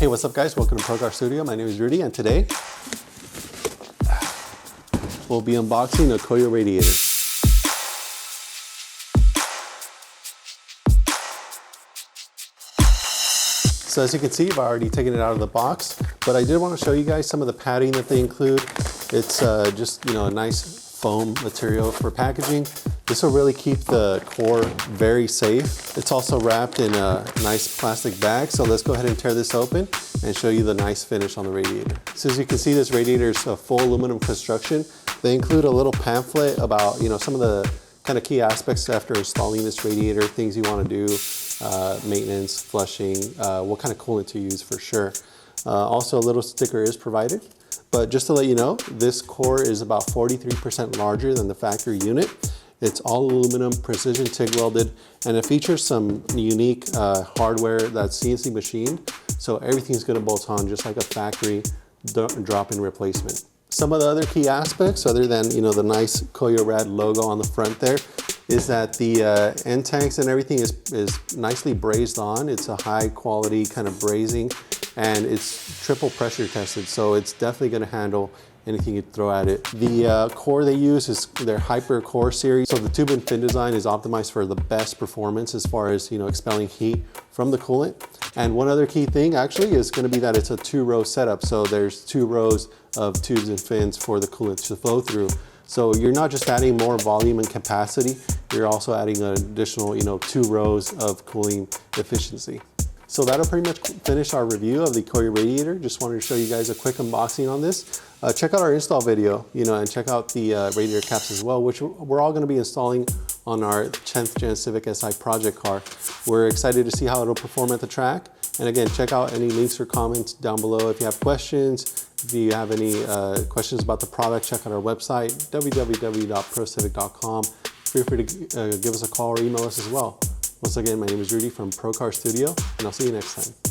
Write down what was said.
Hey, what's up guys? Welcome to Car Studio. My name is Rudy and today we'll be unboxing a Koyo Radiator. So as you can see, I've already taken it out of the box, but I did want to show you guys some of the padding that they include. It's just, a nice foam material for packaging. This will really keep the core very safe. It's also wrapped in a nice plastic bag. So let's go ahead and tear this open and show you the nice finish on the radiator. So as you can see, this radiator is a full aluminum construction. They include a little pamphlet about, some of the kind of key aspects after installing this radiator, things you want to do, maintenance, flushing, what kind of coolant to use for sure. Also a little sticker is provided. But just to let you know, this core is about 43% larger than the factory unit. It's all aluminum, precision TIG welded, and it features some unique hardware that's CNC machined. So everything's gonna bolt on just like a factory drop-in replacement. Some of the other key aspects, other than the nice Koyo Rad logo on the front there, is that the end tanks and everything is nicely brazed on. It's a high quality kind of brazing, and it's triple pressure tested, so it's definitely gonna handle anything you throw at it. The core they use is their Hyper Core series. So the tube and fin design is optimized for the best performance as far as expelling heat from the coolant. And one other key thing actually is going to be that it's a 2-row setup. So there's 2 rows of tubes and fins for the coolant to flow through. So you're not just adding more volume and capacity, you're also adding an additional 2 rows of cooling efficiency. So that'll pretty much finish our review of the Koyo Radiator. Just wanted to show you guys a quick unboxing on this. Check out our install video, and check out the radiator caps as well, which we're all going to be installing on our 10th gen Civic SI project car. We're excited to see how it'll perform at the track. And again, check out any links or comments down below if you have questions. If you have any questions about the product, check out our website, www.procivic.com. Feel free to give us a call or email us as well. Once again, my name is Rudy from Car Studio, and I'll see you next time.